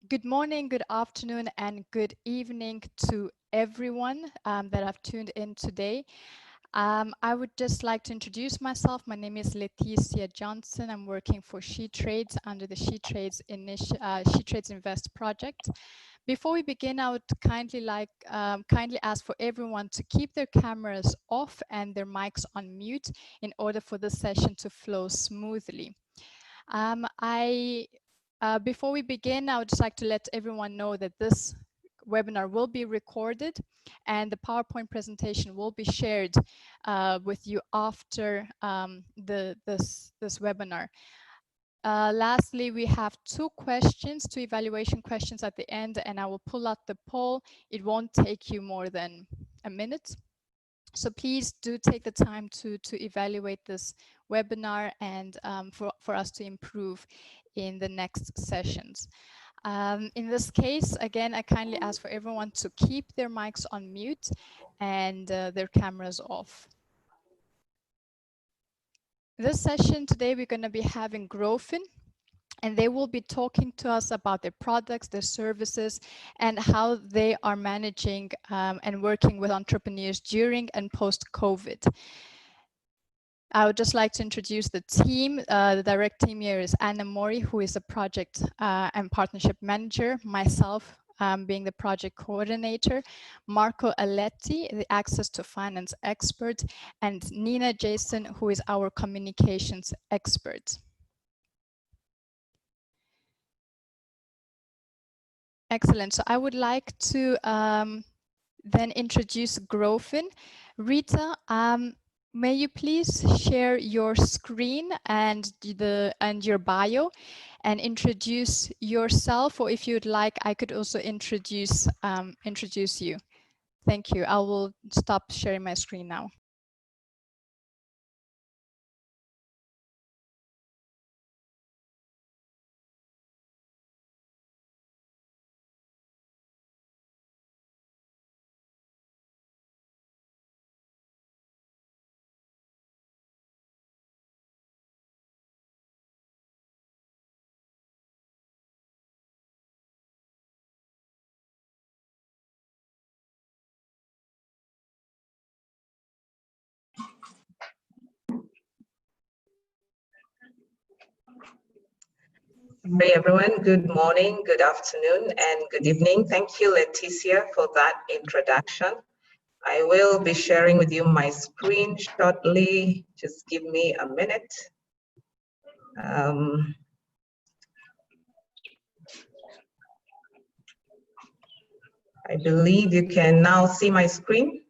Good morning, good afternoon, and good evening to everyone that have tuned in today. I would just like to introduce myself. My name is Leticia Johnson. I'm working for SheTrades under the SheTrades Invest project. Before we begin, I would kindly ask for everyone to keep their cameras off and their mics on mute in order for the session to flow smoothly. Before we begin, I would just like to let everyone know that this webinar will be recorded and the PowerPoint presentation will be shared with you after this webinar. Lastly, we have two evaluation questions at the end, and I will pull out the poll. It won't take you more than a minute. So please do take the time to evaluate this webinar and for us to improve in the next sessions. In this case, again, I kindly ask for everyone to keep their mics on mute and their cameras off. This session today, we're going to be having GroFin, and they will be talking to us about their products, their services, and how they are managing and working with entrepreneurs during and post-COVID. I would just like to introduce the team. The direct team here is Anna Mori, who is a project and partnership manager, myself being the project coordinator, Marco Aletti, the access to finance expert, and Nina Jason, who is our communications expert. Excellent. So I would like to then introduce GroFin. Rita, may you please share your screen and your bio and introduce yourself, or if you'd like, I could also introduce you. Thank you. I will stop sharing my screen now. Hey everyone, good morning, good afternoon, and good evening. Thank you, Leticia, for that introduction. I will be sharing with you my screen shortly. Just give me a minute. I believe you can now see my screen.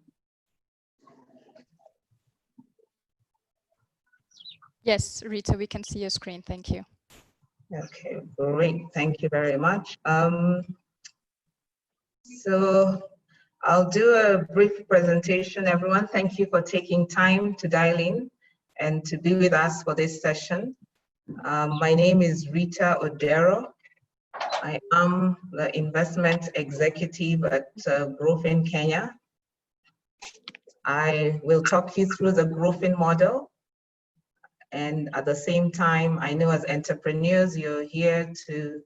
Yes, Rita, we can see your screen. Thank you. Okay, great. Thank you very much. So I'll do a brief presentation, everyone. Thank you for taking time to dial in and to be with us for this session. My name is Rita Odero. I am the investment executive at GroFin Kenya. I will talk you through the GroFin model. And at the same time, I know as entrepreneurs, you're here to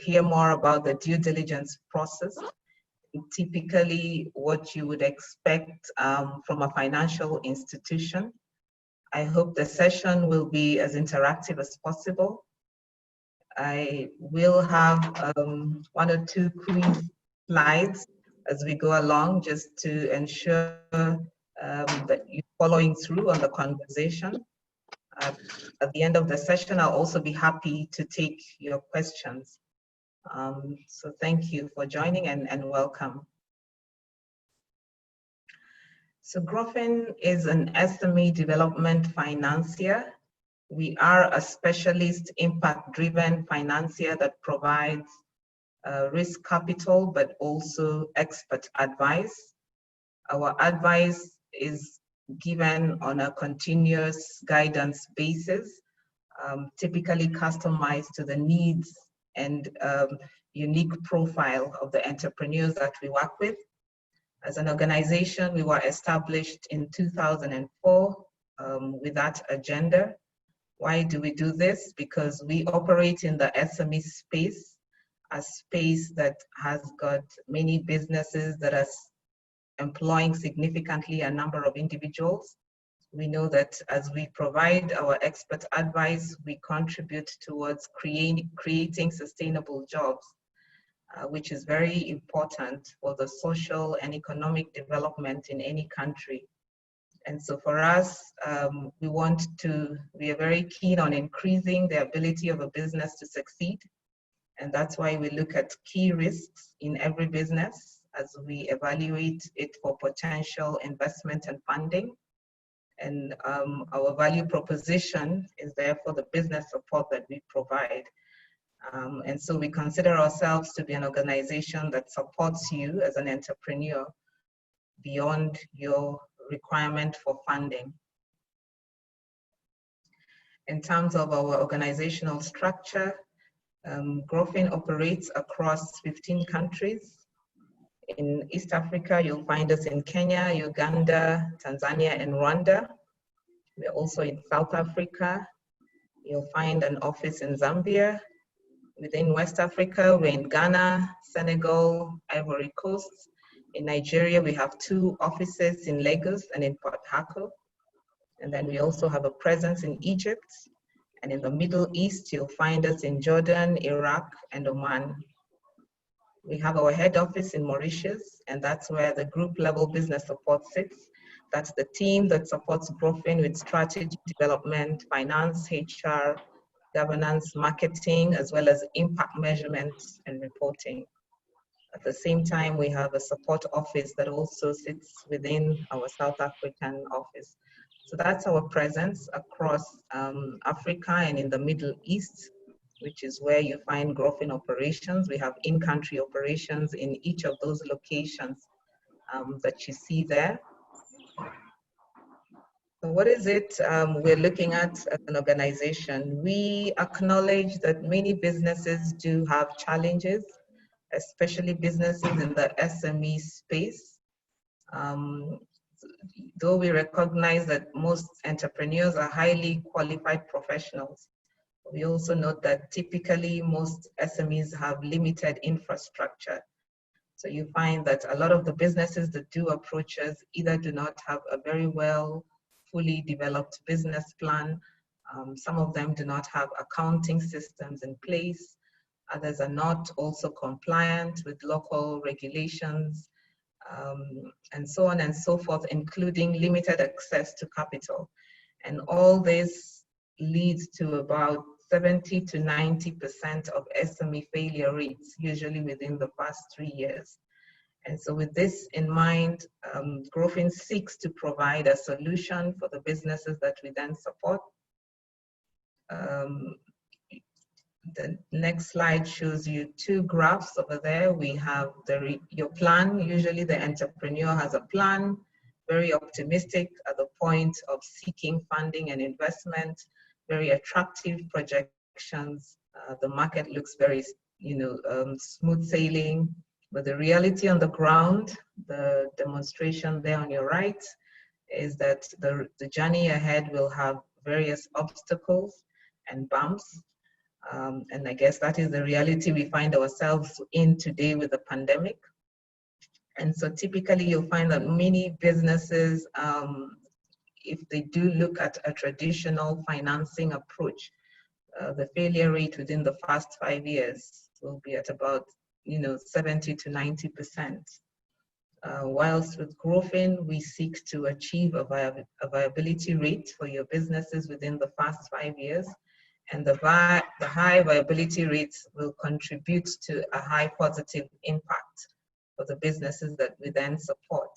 hear more about the due diligence process, typically what you would expect from a financial institution. I hope the session will be as interactive as possible. I will have one or two quiz slides as we go along, just to ensure that you're following through on the conversation. At the end of the session, I'll also be happy to take your questions. So thank you for joining and welcome. So GroFin is an SME development financier. We are a specialist impact-driven financier that provides risk capital, but also expert advice. Our advice is given on a continuous guidance basis, typically customized to the needs and unique profile of the entrepreneurs that we work with. As an organization, we were established in 2004 with that agenda. Why do we do this? Because we operate in the SME space, a space that has got many businesses that are employing significantly a number of individuals. We know that as we provide our expert advice, we contribute towards creating sustainable jobs, which is very important for the social and economic development in any country. And so for us, we are very keen on increasing the ability of a business to succeed. And that's why we look at key risks in every business as we evaluate it for potential investment and funding. And our value proposition is therefore the business support that we provide. And so we consider ourselves to be an organization that supports you as an entrepreneur beyond your requirement for funding. In terms of our organizational structure, GroFin operates across 15 countries. In East Africa, you'll find us in Kenya, Uganda, Tanzania, and Rwanda. We're also in South Africa. You'll find an office in Zambia. Within West Africa, we're in Ghana, Senegal, Ivory Coast. In Nigeria, we have 2 offices in Lagos and in Port Harcourt. And then we also have a presence in Egypt. And in the Middle East, you'll find us in Jordan, Iraq, and Oman. We have our head office in Mauritius, and that's where the group level business support sits. That's the team that supports GroFin with strategy development, finance, HR, governance, marketing, as well as impact measurement and reporting. At the same time, we have a support office that also sits within our South African office. So that's our presence across Africa and in the Middle East, which is where you find GroFin operations. We have in-country operations in each of those locations that you see there. So what is it we're looking at as an organization? We acknowledge that many businesses do have challenges, especially businesses in the SME space. Though we recognize that most entrepreneurs are highly qualified professionals, we also note that typically most SMEs have limited infrastructure. So you find that a lot of the businesses that do approach us either do not have a very well fully developed business plan. Some of them do not have accounting systems in place. Others are not also compliant with local regulations, and so on and so forth, including limited access to capital. And all this leads to about 70 to 90% of SME failure rates, usually within the past 3 years. And so with this in mind, GroFin seeks to provide a solution for the businesses that we then support. The next slide shows you 2 graphs over there. We have your plan. Usually the entrepreneur has a plan, very optimistic at the point of seeking funding and investment, very attractive projections. The market looks very, smooth sailing, but the reality on the ground, the demonstration there on your right, is that the journey ahead will have various obstacles and bumps. And I guess that is the reality we find ourselves in today with the pandemic. And so typically you'll find that many businesses, if they do look at a traditional financing approach, the failure rate within the first 5 years will be at about 70 to 90%. Whilst with GroFin, we seek to achieve a viability rate for your businesses within the first 5 years. And the high viability rates will contribute to a high positive impact for the businesses that we then support.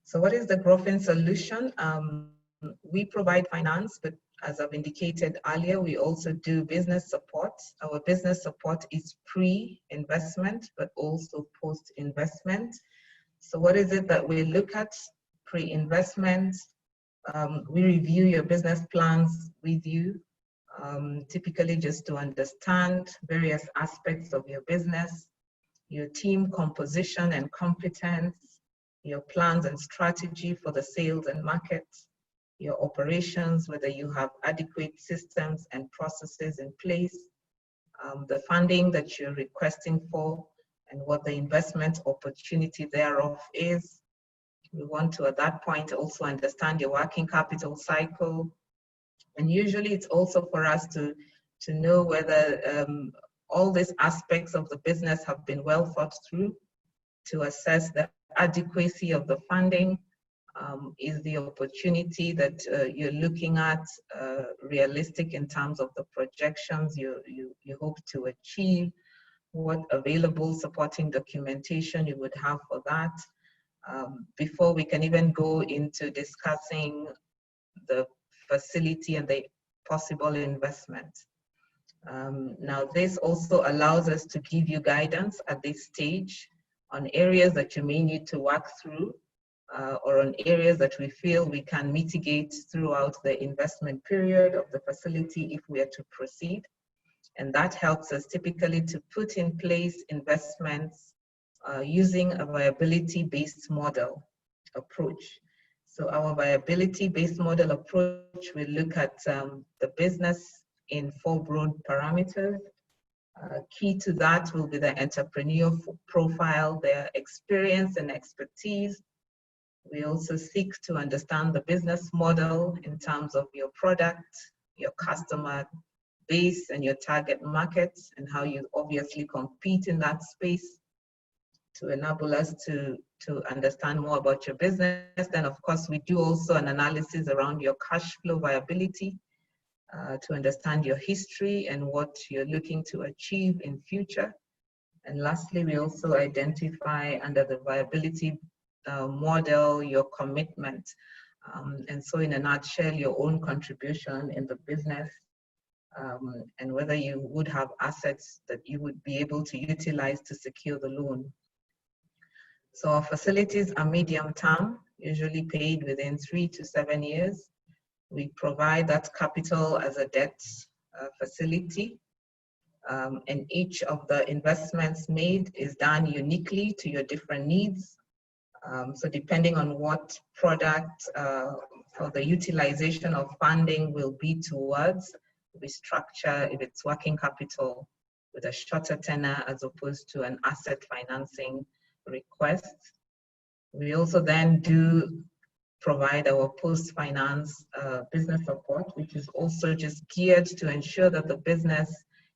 So what is the GroFin solution? We provide finance, but as I've indicated earlier, we also do business support. Our business support is pre-investment, but also post-investment. So what is it that we look at? Pre-investment, we review your business plans with you, typically just to understand various aspects of your business, your team composition and competence, your plans and strategy for the sales and markets, your operations, whether you have adequate systems and processes in place, the funding that you're requesting for, and what the investment opportunity thereof is. We want to, at that point, also understand your working capital cycle. And usually it's also for us to know whether all these aspects of the business have been well thought through, to assess the adequacy of the funding. Is the opportunity that you're looking at realistic in terms of the projections you hope to achieve? What available supporting documentation you would have for that? Before we can even go into discussing the facility and the possible investment. Now, this also allows us to give you guidance at this stage on areas that you may need to work through, or on areas that we feel we can mitigate throughout the investment period of the facility if we are to proceed. And that helps us typically to put in place investments using a viability-based model approach. So our viability-based model approach will look at the business in 4 broad parameters. Key to that will be the entrepreneur profile, their experience and expertise. We also seek to understand the business model in terms of your product, your customer base, and your target markets, and how you obviously compete in that space to enable us to understand more about your business. Then, of course, we do also an analysis around your cash flow viability to understand your history and what you're looking to achieve in future. And lastly, we also identify under the viability model your commitment. And so in a nutshell, your own contribution in the business, and whether you would have assets that you would be able to utilize to secure the loan. So our facilities are medium term, usually paid within 3 to 7 years. We provide that capital as a debt facility. And each of the investments made is done uniquely to your different needs. So depending on what product for the utilization of funding will be towards, we structure if it's working capital with a shorter tenor as opposed to an asset financing request. We also then do provide our post-finance business support, which is also just geared to ensure that the business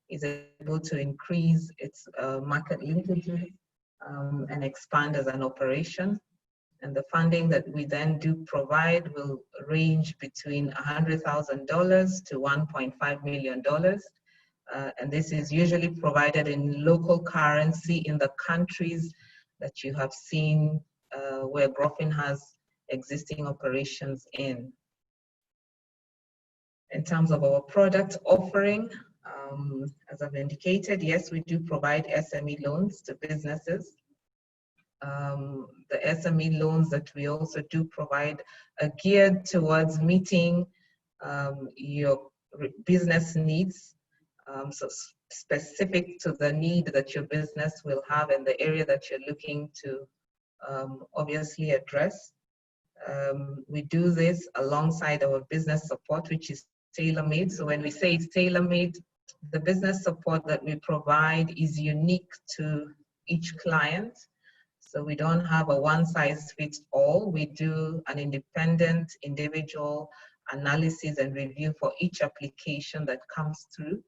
is able to increase its market linkages and expand as an operation. And the funding that we then do provide will range between $100,000 to $1.5 million. And this is usually provided in local currency in the countries that you have seen where GroFin has existing operations in. In terms of our product offering, as I've indicated, yes, we do provide SME loans to businesses. The SME loans that we also do provide are geared towards meeting your business needs, so specific to the need that your business will have and the area that you're looking to obviously address. We do this alongside our business support, which is tailor-made. So when we say it's tailor-made, the business support that we provide is unique to each client. So we don't have a one-size-fits-all. We do an independent, individual analysis and review for each application that comes through.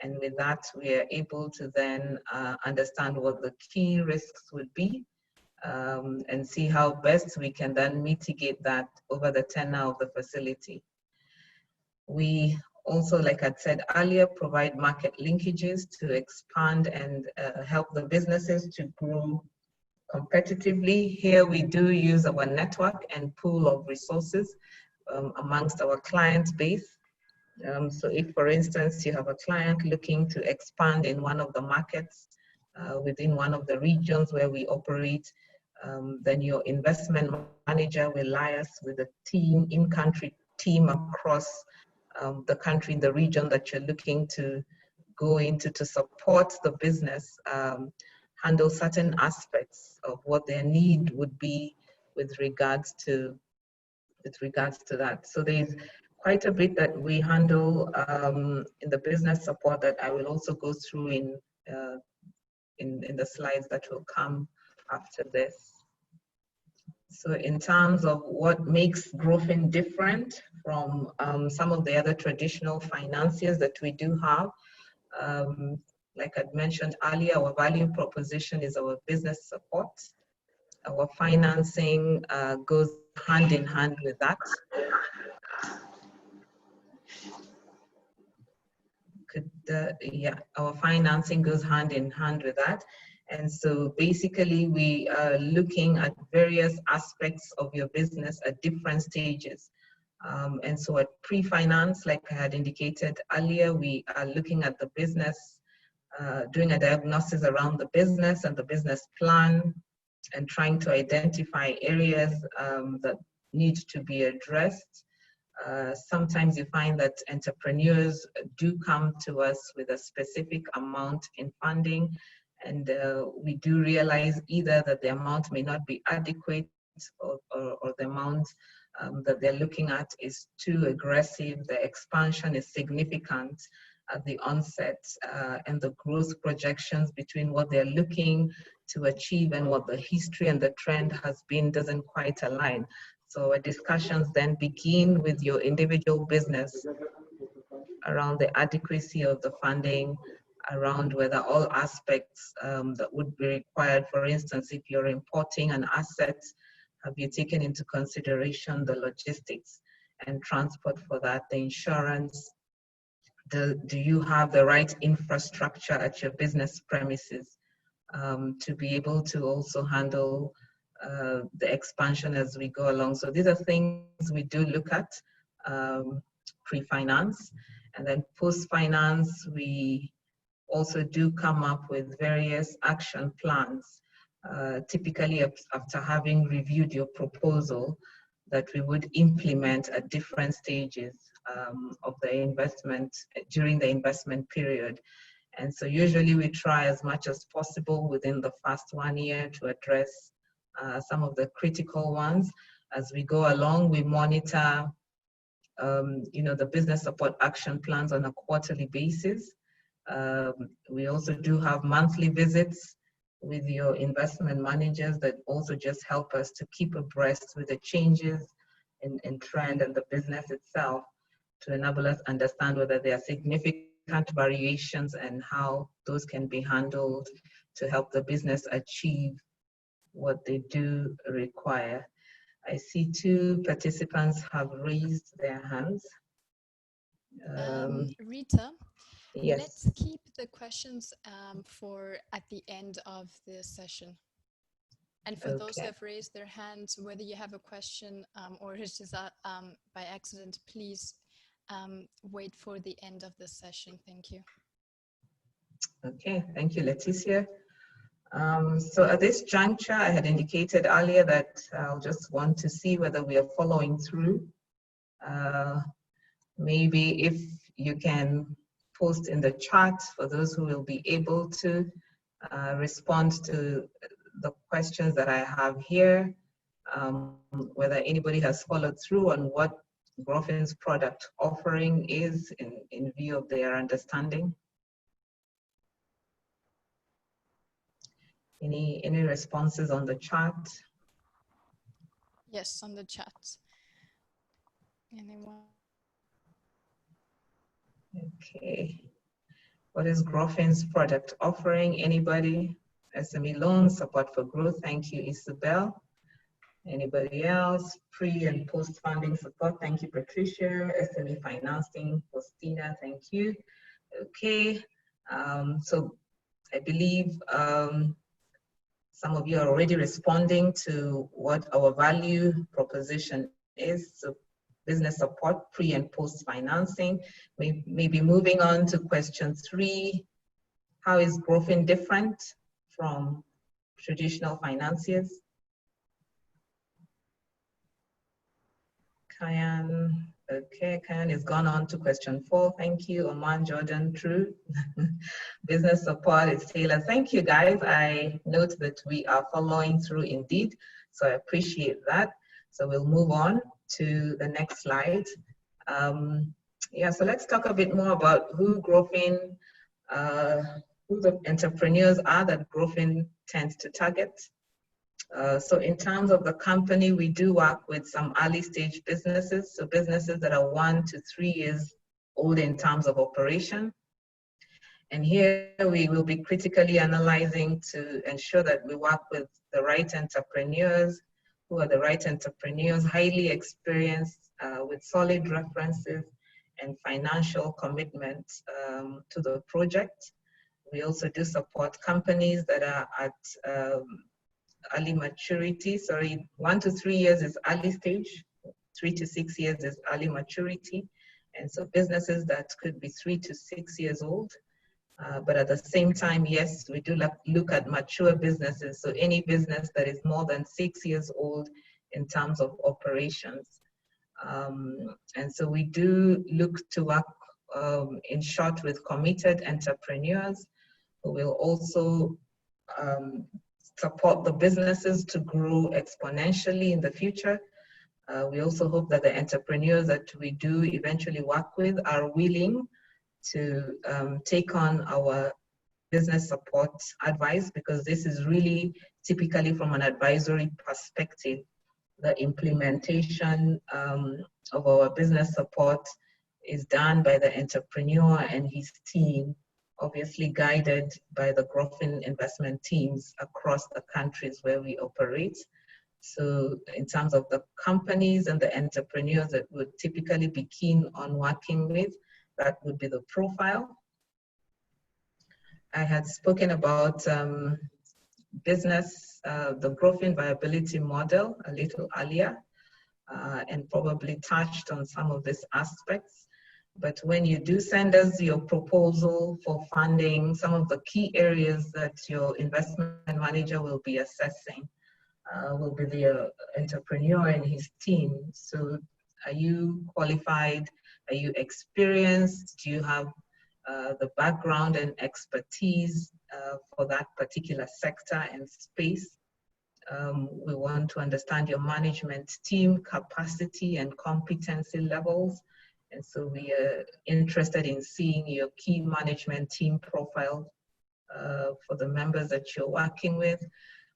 And with that, we are able to then understand what the key risks would be, and see how best we can then mitigate that over the tenure of the facility. We also, like I said earlier, provide market linkages to expand and help the businesses to grow competitively. Here we do use our network and pool of resources amongst our client base. So if, for instance, you have a client looking to expand in one of the markets within one of the regions where we operate, then your investment manager will liaise with a team, in-country team across the country, in the region that you're looking to go into to support the business, handle certain aspects of what their need would be with regards to that. So there's quite a bit that we handle in the business support that I will also go through in the slides that will come after this. So in terms of what makes GroFin different from some of the other traditional financiers that we do have, like I'd mentioned earlier, our value proposition is our business support. Our financing goes hand in hand with that. Our financing goes hand in hand with that. And so basically we are looking at various aspects of your business at different stages. And so at pre-finance, like I had indicated earlier, we are looking at the business, doing a diagnosis around the business and the business plan, and trying to identify areas that need to be addressed. Sometimes you find that entrepreneurs do come to us with a specific amount in funding, and we do realize either that the amount may not be adequate, or the amount that they're looking at is too aggressive, the expansion is significant at the onset, and the growth projections between what they're looking to achieve and what the history and the trend has been doesn't quite align. So our discussions then begin with your individual business around the adequacy of the funding, around whether all aspects that would be required. For instance, if you're importing an asset, have you taken into consideration the logistics and transport for that, the insurance? Do you have the right infrastructure at your business premises to be able to also handle the expansion as we go along? So these are things we do look at pre-finance. And then post-finance, we also do come up with various action plans, typically after having reviewed your proposal, that we would implement at different stages of the investment, during the investment period. And so usually we try as much as possible within the first 1 year to address some of the critical ones. As we go along, we monitor the business support action plans on a quarterly basis. We also do have monthly visits with your investment managers that also just help us to keep abreast with the changes in trend and the business itself, to enable us understand whether there are significant variations and how those can be handled to help the business achieve what they do require. I see 2 participants have raised their hands. Rita, yes. Let's keep the questions for at the end of the session. And for those who have raised their hands, whether you have a question or it's just by accident, please wait for the end of the session. Thank you. Okay, thank you, Leticia. So at this juncture, I had indicated earlier that I'll just want to see whether we are following through. Maybe if you can post in the chat for those who will be able to respond to the questions that I have here, whether anybody has followed through on what GroFin's product offering is in view of their understanding? Any responses on the chat? Yes, on the chat. Anyone? Okay. What is GroFin's product offering? Anybody? SME loans, support for growth. Thank you, Isabel. Anybody else? Pre and post funding support. Thank you, Patricia. SME financing, Faustina. Thank you. Okay. So I believe some of you are already responding to what our value proposition is. So business support, pre and post financing. Maybe moving on to question 3. How is GroFin different from traditional financiers? Kayan, okay, Kayan has gone on to question 4. Thank you, Oman, Jordan, true. Business support is Taylor. Thank you, guys. I note that we are following through indeed, so I appreciate that. So we'll move on to the next slide. Yeah, so let's talk a bit more about who GroFin, who the entrepreneurs are that GroFin tends to target. So in terms of the company, we do work with some early stage businesses, so businesses that are 1 to 3 years old in terms of operation. And here we will be critically analyzing to ensure that we work with the right entrepreneurs, who are the right entrepreneurs, highly experienced, with solid references and financial commitment to the project. We also do support companies that are at early maturity. Sorry, 1 to 3 years is early stage, 3 to 6 years is early maturity. And so businesses that could be 3 to 6 years old. But at the same time, yes, we do look at mature businesses. So any business that is more than 6 years old in terms of operations. And so we do look to work in short with committed entrepreneurs who will also support the businesses to grow exponentially in the future. We also hope that the entrepreneurs that we do eventually work with are willing to take on our business support advice, because this is really typically from an advisory perspective. The implementation of our business support is done by the entrepreneur and his team, obviously guided by the GroFin investment teams across the countries where we operate. So in terms of the companies and the entrepreneurs that would typically be keen on working with, that would be the profile. I had spoken about business, the GroFin viability model a little earlier, and probably touched on some of these aspects. But when you do send us your proposal for funding, some of the key areas that your investment manager will be assessing will be the entrepreneur and his team. So are you qualified? Are you experienced? Do you have the background and expertise for that particular sector and space? We want to understand your management team capacity and competency levels. And so we are interested in seeing your key management team profile for the members that you're working with.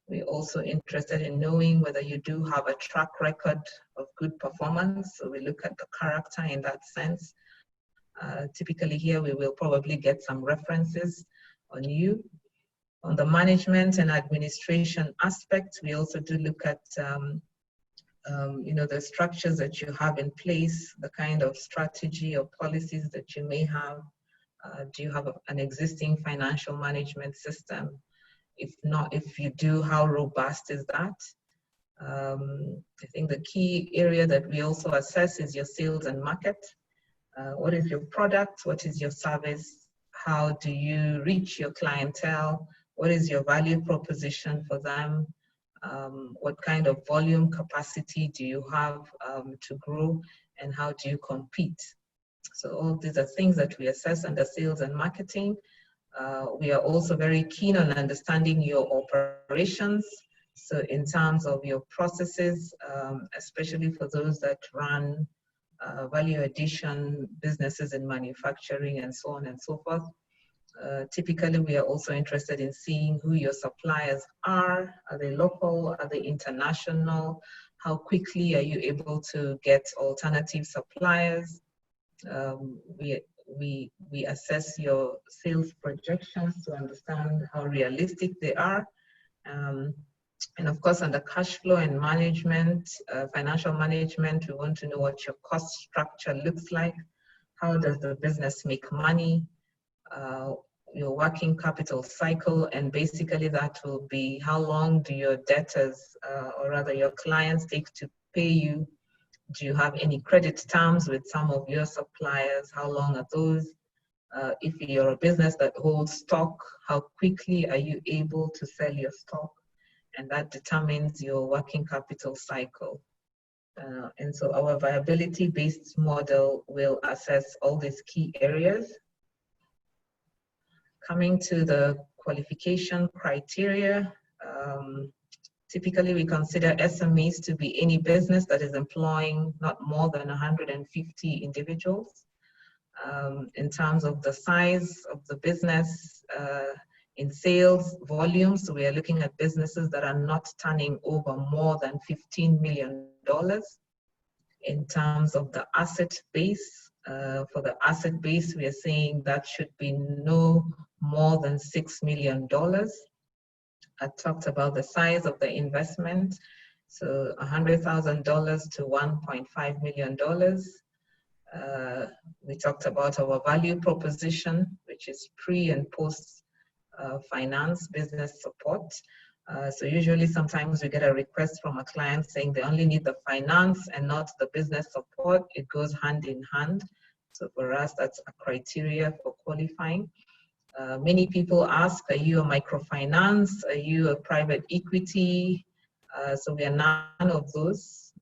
We're also interested in knowing whether you do have a track record of good performance. So we look at the character in that sense. Typically here we will probably get some references on you. On the management and administration aspect, we also do look at the structures that you have in place, the kind of strategy or policies that you may have. Do you have an existing financial management system? If not, if you do, how robust is that? I think the key area that we also assess is your sales and market. What is your product? What is your service? How do you reach your clientele? What is your value proposition for them? What kind of volume capacity do you have to grow, and how do you compete? So all these are things that we assess under sales and marketing. We are also very keen on understanding your operations. So in terms of your processes, especially for those that run value addition businesses in manufacturing, and so on and so forth. Typically, we are also interested in seeing who your suppliers are. Are they local? Are they international? How quickly are you able to get alternative suppliers? We assess your sales projections to understand how realistic they are. And of course, under cash flow and management, financial management, we want to know what your cost structure looks like. How does the business make money? Your working capital cycle, and basically that will be how long do your debtors, or rather your clients, take to pay you? Do you have any credit terms with some of your suppliers? How long are those? If you're a business that holds stock, how quickly are you able to sell your stock? And that determines your working capital cycle. And so our viability-based model will assess all these key areas. Coming to the qualification criteria, typically we consider SMEs to be any business that is employing not more than 150 individuals. In terms of the size of the business, in sales volumes, we are looking at businesses that are not turning over more than $15 million. In terms of the asset base, for the asset base, we are saying that should be no more than $6 million. I talked about the size of the investment, so $100,000 to $1.5 million. We talked about our value proposition, which is pre and post finance business support. So usually sometimes we get a request from a client saying they only need the finance and not the business support. It goes hand in hand. So for us, that's a criteria for qualifying. Many people ask, are you a microfinance? Are you a private equity? So we are none of those.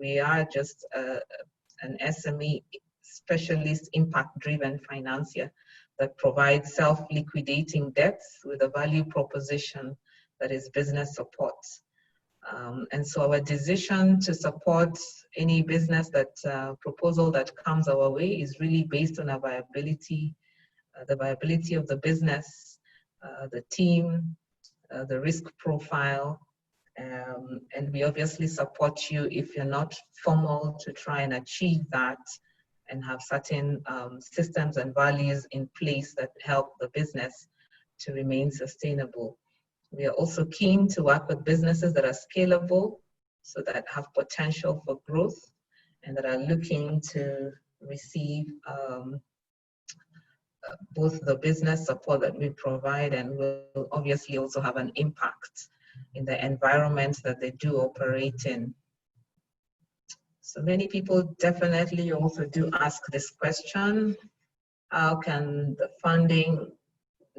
We are just an SME specialist impact-driven financier that provides self-liquidating debts with a value proposition that is business support. And so our decision to support any business proposal that comes our way is really based on our viability, the viability of the business, the team, the risk profile, and we obviously support you if you're not formal to try and achieve that, and have certain systems and values in place that help the business to remain sustainable. We are also keen to work with businesses that are scalable, so that have potential for growth, and that are looking to receive both the business support that we provide, and will obviously also have an impact in the environment that they do operate in. So many people definitely also do ask this question: how can the funding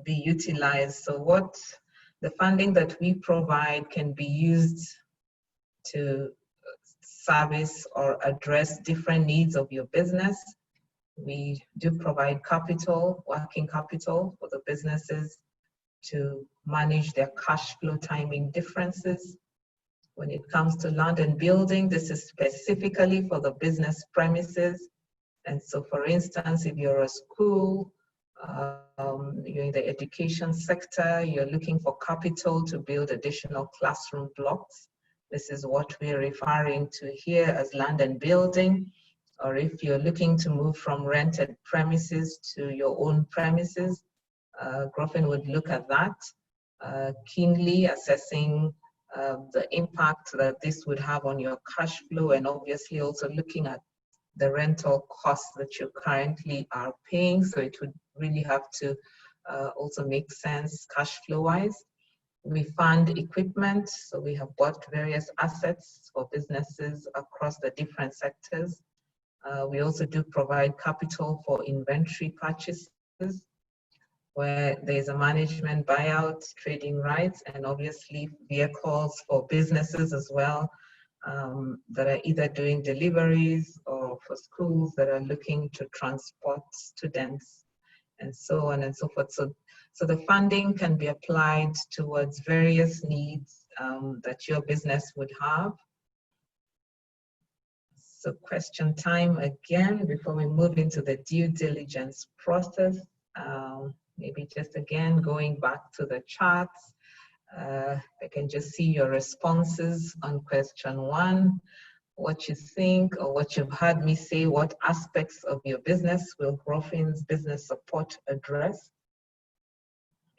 be utilized? So the funding that we provide can be used to service or address different needs of your business. We do provide capital, working capital, for the businesses to manage their cash flow timing differences. When it comes to land and building, this is specifically for the business premises. And so, for instance, if you're a school, you're in the education sector, you're looking for capital to build additional classroom blocks, this is what we're referring to here as land and building. Or if you're looking to move from rented premises to your own premises, GroFin would look at that, keenly assessing the impact that this would have on your cash flow, and obviously also looking at the rental costs that you currently are paying. So it would really have to also make sense cash flow wise. We fund equipment, so we have bought various assets for businesses across the different sectors. We also do provide capital for inventory purchases, where there's a management buyout, trading rights, and obviously vehicles for businesses as well, that are either doing deliveries or for schools that are looking to transport students, and so on and so forth. So the funding can be applied towards various needs that your business would have. So question time again before we move into the due diligence process. Maybe just again going back to the charts. I can just see your responses on question 1. What you think or what you've heard me say, what aspects of your business will GroFin's business support address?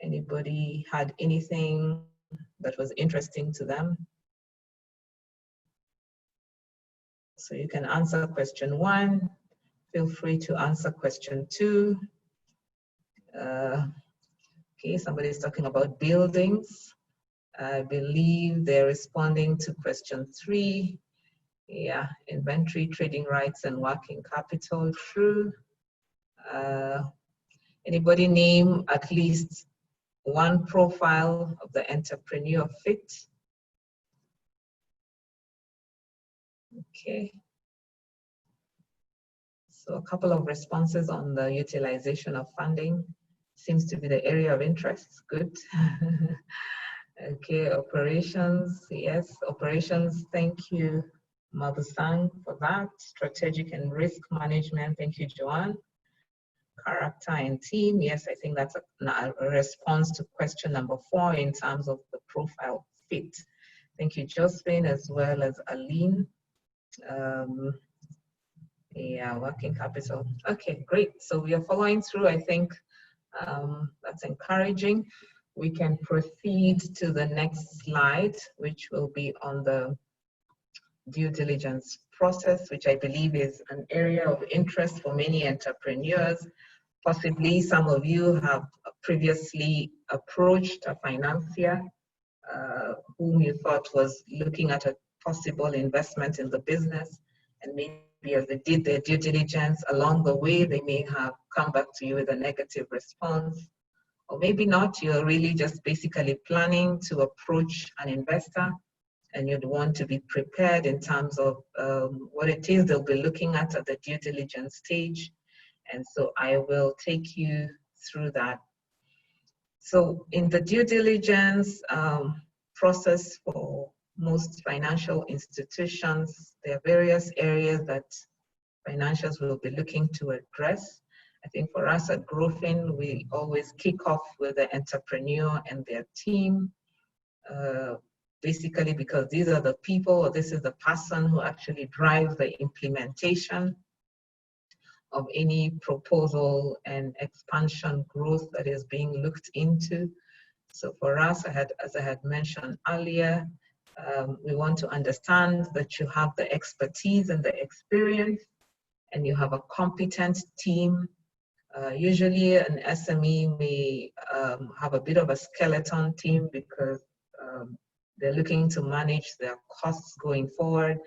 Anybody had anything that was interesting to them? So you can answer question 1. Feel free to answer question 2. Okay, somebody's talking about buildings. I believe they're responding to question 3. Yeah, inventory, trading rights, and working capital, true. Anybody name at least one profile of the entrepreneur fit? Okay. So a couple of responses on the utilization of funding. Seems to be the area of interest, good. Okay, operations, yes, operations, thank you, Mabusang, for that. Strategic and risk management, thank you, Joanne. Character and team, yes, I think that's a response to question number 4 in terms of the profile fit. Thank you, Josephine, as well as Aline. Yeah, working capital. Okay, great. So we are following through, I think. That's encouraging. We can proceed to the next slide, which will be on the due diligence process, which I believe is an area of interest for many entrepreneurs. Possibly some of you have previously approached a financier whom you thought was looking at a possible investment in the business, and maybe as they did their due diligence along the way, they may have come back to you with a negative response. Or maybe not, you're really just basically planning to approach an investor and you'd want to be prepared in terms of what it is they'll be looking at the due diligence stage. And so I will take you through that. So in the due diligence process for most financial institutions, there are various areas that financials will be looking to address. I think for us at GroFin, we always kick off with the entrepreneur and their team, basically because these are the people, or this is the person who actually drives the implementation of any proposal and expansion growth that is being looked into. So for us, as I had mentioned earlier, we want to understand that you have the expertise and the experience, and you have a competent team. Usually an SME may have a bit of a skeleton team because they're looking to manage their costs going forward.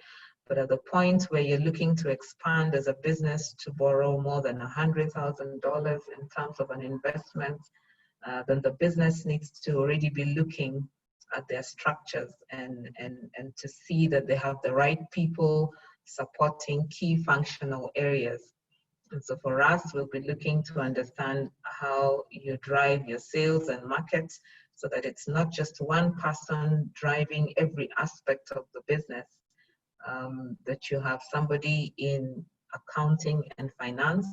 But at the point where you're looking to expand as a business to borrow more than $100,000 in terms of an investment, then the business needs to already be looking at their structures and to see that they have the right people supporting key functional areas. And so for us, we'll be looking to understand how you drive your sales and markets so that it's not just one person driving every aspect of the business, that you have somebody in accounting and finance.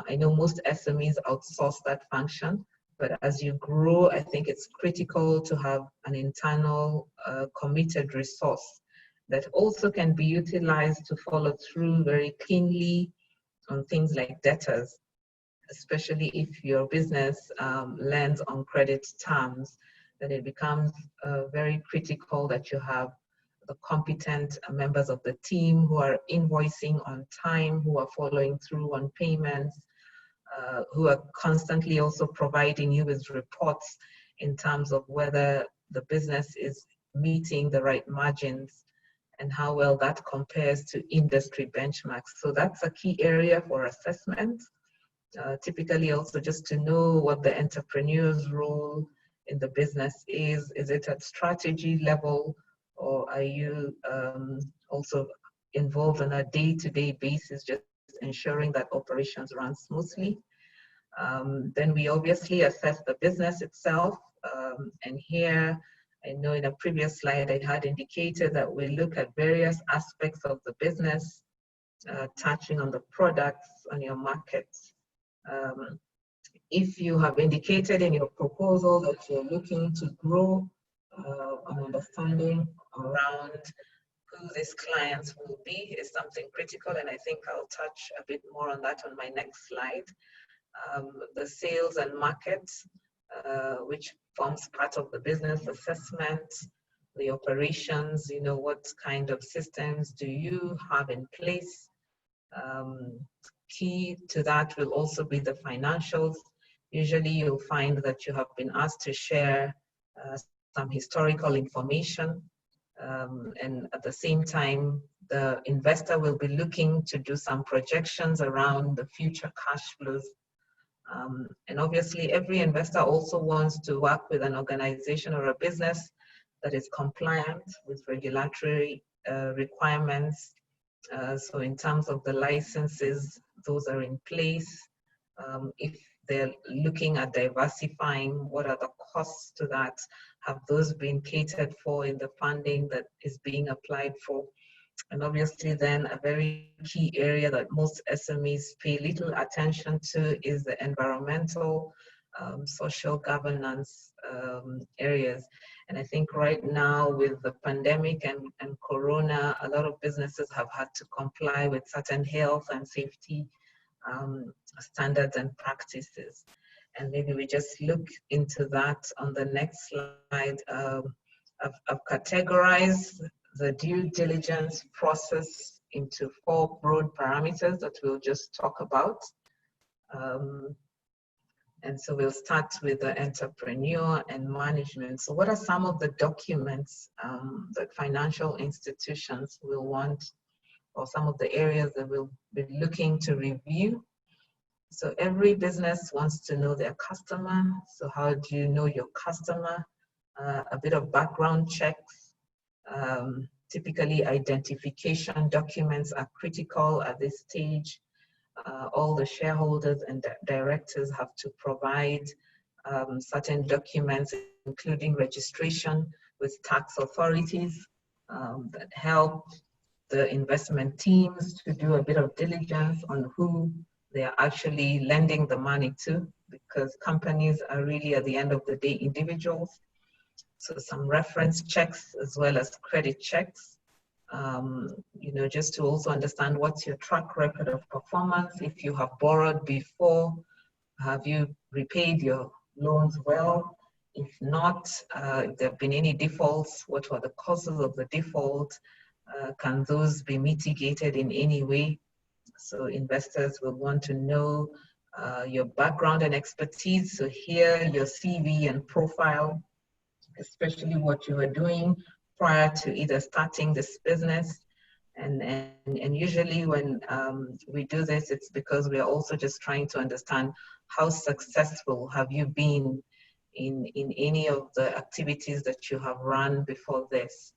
I know most SMEs outsource that function, but as you grow, I think it's critical to have an internal committed resource that also can be utilized to follow through very cleanly on things like debtors, especially if your business lands on credit terms, then it becomes very critical that you have the competent members of the team who are invoicing on time, who are following through on payments, who are constantly also providing you with reports in terms of whether the business is meeting the right margins and how well that compares to industry benchmarks. So that's a key area for assessment. Typically also just to know what the entrepreneur's role in the business is. Is it at strategy level, or are you also involved on a day-to-day basis, just ensuring that operations run smoothly? Then we obviously assess the business itself, and here I know in a previous slide I had indicated that we look at various aspects of the business, touching on the products, on your markets. If you have indicated in your proposal that you're looking to grow an understanding around who these clients will be is something critical, and I think I'll touch a bit more on that on my next slide. The sales and markets, which forms part of the business assessment, the operations, what kind of systems do you have in place? Key to that will also be the financials. Usually you'll find that you have been asked to share some historical information, and at the same time, the investor will be looking to do some projections around the future cash flows. And obviously, every investor also wants to work with an organization or a business that is compliant with regulatory requirements. So in terms of the licenses, those are in place. If they're looking at diversifying, what are the costs to that? Have those been catered for in the funding that is being applied for? And obviously then a very key area that most SMEs pay little attention to is the environmental, social governance areas. And I think right now with the pandemic and Corona, a lot of businesses have had to comply with certain health and safety standards and practices. And maybe we just look into that on the next slide. I've categorized the due diligence process into 4 broad parameters that we'll just talk about. And so we'll start with the entrepreneur and management. So what are some of the documents that financial institutions will want, or some of the areas that we'll be looking to review? So every business wants to know their customer. So how do you know your customer? A bit of background checks. Typically identification documents are critical at this stage. All the shareholders and directors have to provide certain documents, including registration with tax authorities that help the investment teams to do a bit of diligence on who they are actually lending the money to, because companies are really at the end of the day individuals. So some reference checks as well as credit checks. Just to also understand what's your track record of performance. If you have borrowed before, have you repaid your loans well? If not, if there have been any defaults, what were the causes of the default? Can those be mitigated in any way? So investors will want to know your background and expertise. So here, your CV and profile, especially what you were doing prior to either starting this business. And usually when we do this, it's because we are also just trying to understand how successful have you been in any of the activities that you have run before this,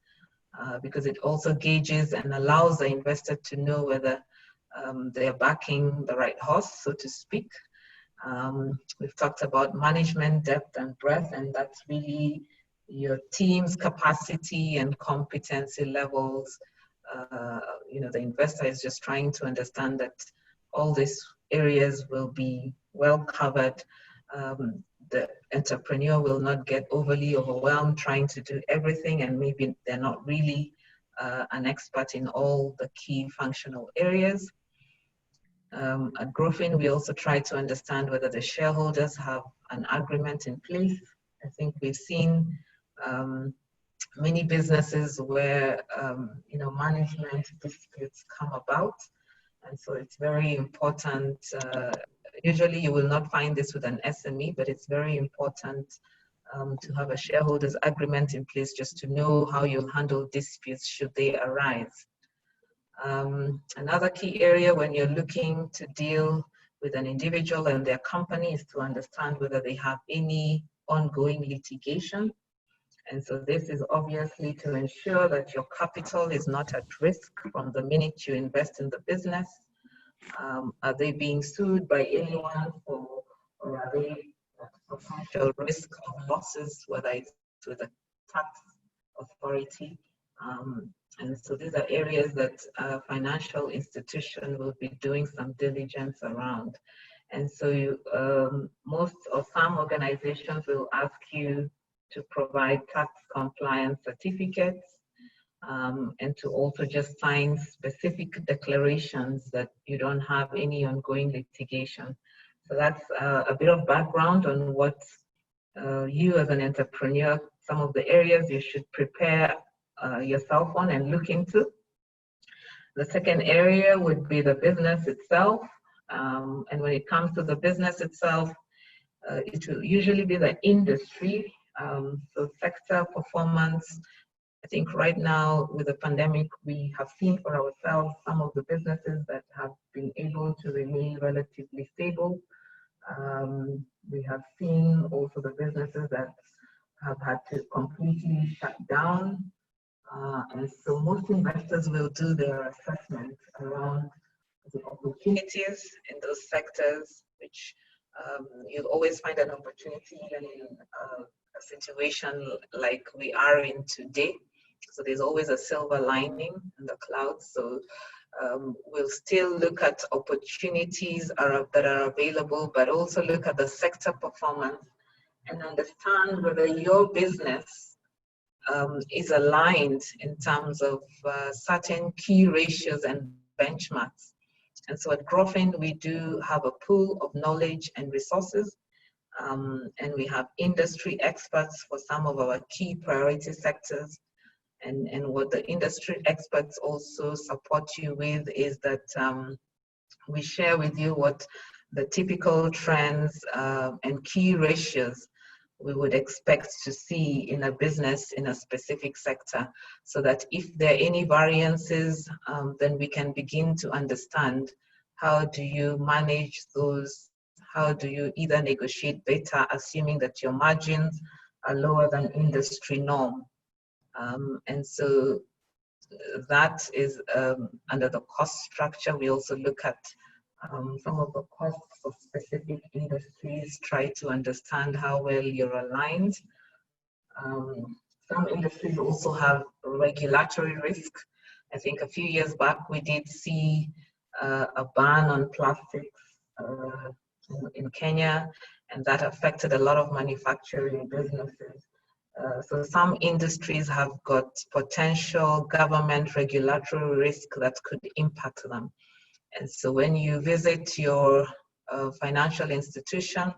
because it also gauges and allows the investor to know whether they're backing the right horse, so to speak. We've talked about management depth and breadth, and that's really your team's capacity and competency levels. The investor is just trying to understand that all these areas will be well covered. The entrepreneur will not get overly overwhelmed trying to do everything, and maybe they're not really an expert in all the key functional areas. At GroFin, we also try to understand whether the shareholders have an agreement in place. I think we've seen many businesses where management disputes come about, and so it's very important. Usually you will not find this with an SME, but it's very important to have a shareholders agreement in place just to know how you'll handle disputes should they arise. Another key area when you're looking to deal with an individual and their company is to understand whether they have any ongoing litigation. And so this is obviously to ensure that your capital is not at risk from the minute you invest in the business. Are they being sued by anyone, or are they at potential risk of losses, whether it's with the tax authority. And so these are areas that a financial institution will be doing some diligence around. And so most or some organizations will ask you to provide tax compliance certificates, and to also just sign specific declarations that you don't have any ongoing litigation. So that's a bit of background on what you as an entrepreneur, some of the areas you should prepare yourself on and look into. The second area would be the business itself. And when it comes to the business itself, it will usually be the industry. So sector performance. I think right now with the pandemic, we have seen for ourselves some of the businesses that have been able to remain relatively stable. We have seen also the businesses that have had to completely shut down. And so most investors will do their assessment around the opportunities in those sectors, which you'll always find an opportunity even in a situation like we are in today. So there's always a silver lining in the clouds. So we'll still look at opportunities that are available, but also look at the sector performance and understand whether your business is aligned in terms of certain key ratios and benchmarks. And so at GroFin, we do have a pool of knowledge and resources, and we have industry experts for some of our key priority sectors. And what the industry experts also support you with is that we share with you what the typical trends and key ratios we would expect to see in a business in a specific sector, so that if there are any variances, then we can begin to understand how do you manage those, how do you either negotiate better, assuming that your margins are lower than industry norm. And so that is under the cost structure. We also look at some of the costs of specific industries, try to understand how well you're aligned. Some industries also have regulatory risk. I think a few years back, we did see a ban on plastics in Kenya, and that affected a lot of manufacturing businesses. So some industries have got potential government regulatory risk that could impact them. And so when you visit your financial institution,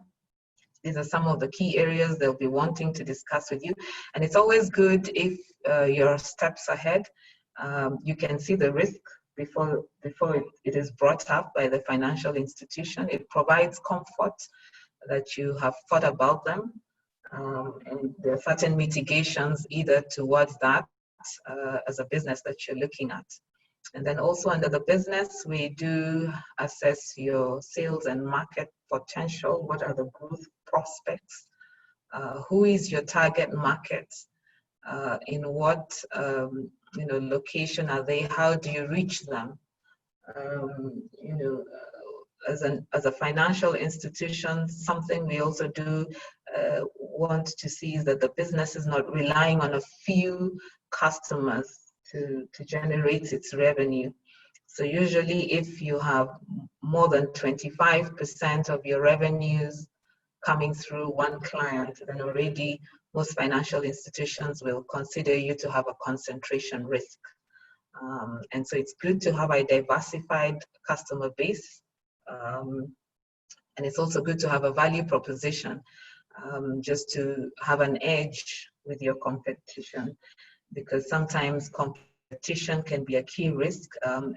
these are some of the key areas they'll be wanting to discuss with you. And it's always good if you're steps ahead. You can see the risk before it is brought up by the financial institution. It provides comfort that you have thought about them. And there are certain mitigations either towards that as a business that you're looking at. And then also under the business, we do assess your sales and market potential. What are the growth prospects? Who is your target market? In what location are they? How do you reach them? As a financial institution, something we also do want to see is that the business is not relying on a few customers to generate its revenue. So usually if you have more than 25% of your revenues coming through one client, then already most financial institutions will consider you to have a concentration risk. And so it's good to have a diversified customer base. And it's also good to have a value proposition, just to have an edge with your competition, because sometimes competition can be a key risk,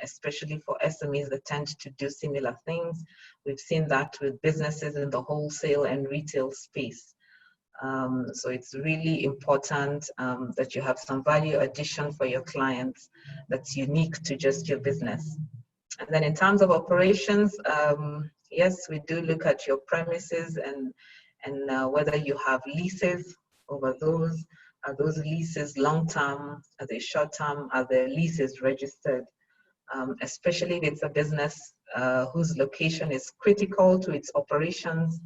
especially for SMEs that tend to do similar things. We've seen that with businesses in the wholesale and retail space. So it's really important that you have some value addition for your clients that's unique to just your business. And then in terms of operations, yes, we do look at your premises and whether you have leases over those. Are those leases long-term? Are they short-term? Are the leases registered? Especially if it's a business whose location is critical to its operations,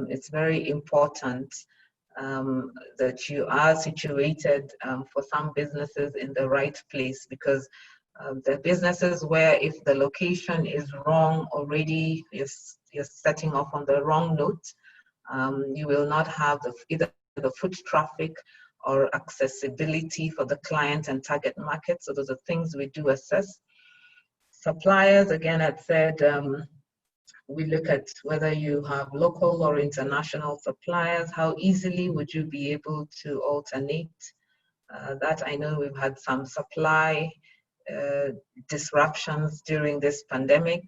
it's very important that you are situated for some businesses in the right place, because the businesses where if the location is wrong already, you're setting off on the wrong note, you will not have either the foot traffic or accessibility for the client and target market. So those are things we do assess. Suppliers, again, I'd said, we look at whether you have local or international suppliers. How easily would you be able to alternate? That I know we've had some supply disruptions during this pandemic.